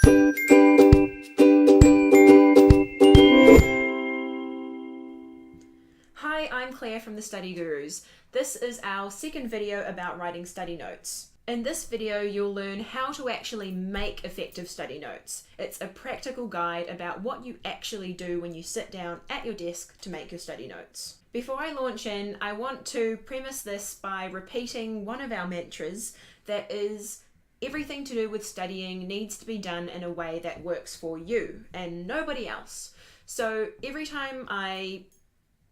Hi, I'm Claire from the Study Gurus. This is our second video about writing study notes. In this video, you'll learn how to actually make effective study notes. It's a practical guide about what you actually do when you sit down at your desk to make your study notes. Before I launch in, I want to premise this by repeating one of our mantras that is, everything to do with studying needs to be done in a way that works for you and nobody else. So every time I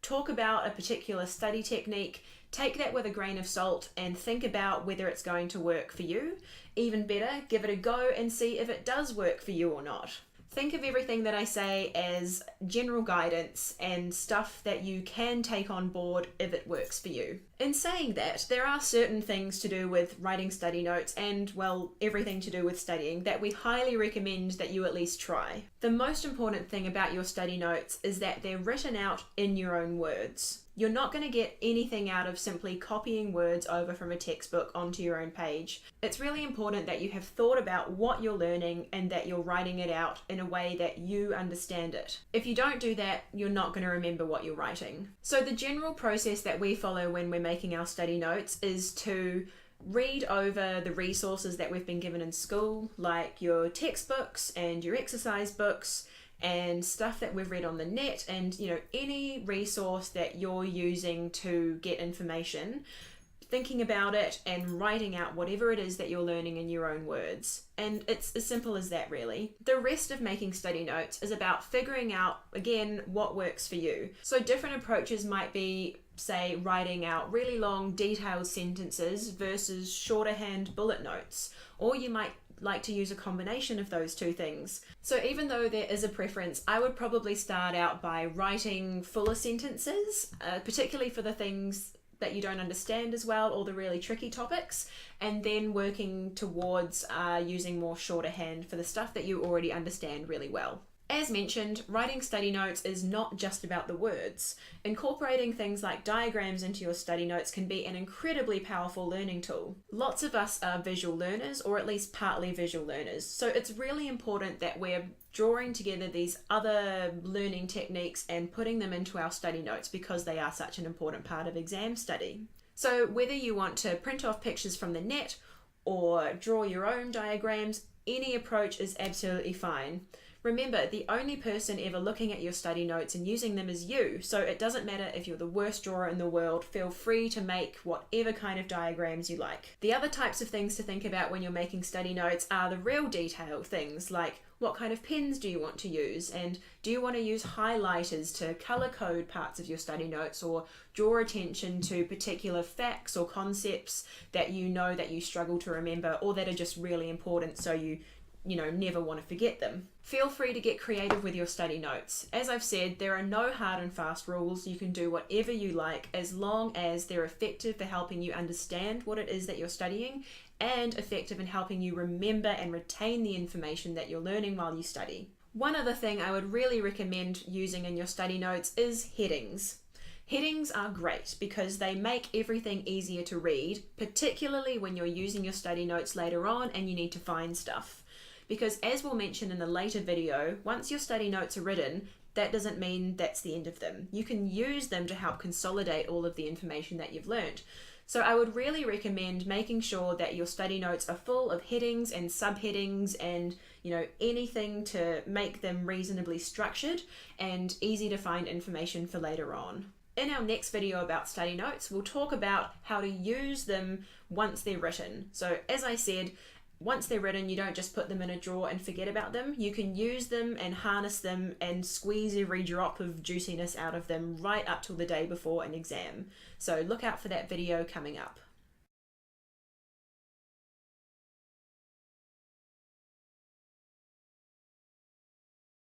talk about a particular study technique, take that with a grain of salt and think about whether it's going to work for you. Even better, give it a go and see if it does work for you or not. Think of everything that I say as general guidance and stuff that you can take on board if it works for you. In saying that, there are certain things to do with writing study notes and, well, everything to do with studying that we highly recommend that you at least try. The most important thing about your study notes is that they're written out in your own words. You're not going to get anything out of simply copying words over from a textbook onto your own page. It's really important that you have thought about what you're learning and that you're writing it out in a way that you understand it. If you don't do that, you're not going to remember what you're writing. So the general process that we follow when we're making our study notes is to read over the resources that we've been given in school, like your textbooks and your exercise books, and stuff that we've read on the net, and any resource that you're using to get information, thinking about it and writing out whatever it is that you're learning in your own words. And it's as simple as that, really. The rest of making study notes is about figuring out, again, what works for you. So different approaches might be, say, writing out really long detailed sentences versus shorter hand bullet notes, or you might like to use a combination of those two things. So even though there is a preference, I would probably start out by writing fuller sentences, particularly for the things that you don't understand as well, or the really tricky topics, and then working towards using more shorter hand for the stuff that you already understand really well. As mentioned, writing study notes is not just about the words. Incorporating things like diagrams into your study notes can be an incredibly powerful learning tool. Lots of us are visual learners, or at least partly visual learners, so it's really important that we're drawing together these other learning techniques and putting them into our study notes because they are such an important part of exam study. So whether you want to print off pictures from the net or draw your own diagrams, any approach is absolutely fine. Remember, the only person ever looking at your study notes and using them is you, so it doesn't matter if you're the worst drawer in the world, feel free to make whatever kind of diagrams you like. The other types of things to think about when you're making study notes are the real detailed things, like what kind of pens do you want to use, and do you want to use highlighters to color code parts of your study notes or draw attention to particular facts or concepts that you know that you struggle to remember or that are just really important so you never want to forget them. Feel free to get creative with your study notes. As I've said, there are no hard and fast rules. You can do whatever you like as long as they're effective for helping you understand what it is that you're studying and effective in helping you remember and retain the information that you're learning while you study. One other thing I would really recommend using in your study notes is headings. Headings are great because they make everything easier to read, particularly when you're using your study notes later on and you need to find stuff. Because as we'll mention in a later video, once your study notes are written, that doesn't mean that's the end of them. You can use them to help consolidate all of the information that you've learned. So I would really recommend making sure that your study notes are full of headings and subheadings and anything to make them reasonably structured and easy to find information for later on. In our next video about study notes, we'll talk about how to use them once they're written. So as I said, once they're written, you don't just put them in a drawer and forget about them. You can use them and harness them and squeeze every drop of juiciness out of them right up till the day before an exam. So look out for that video coming up.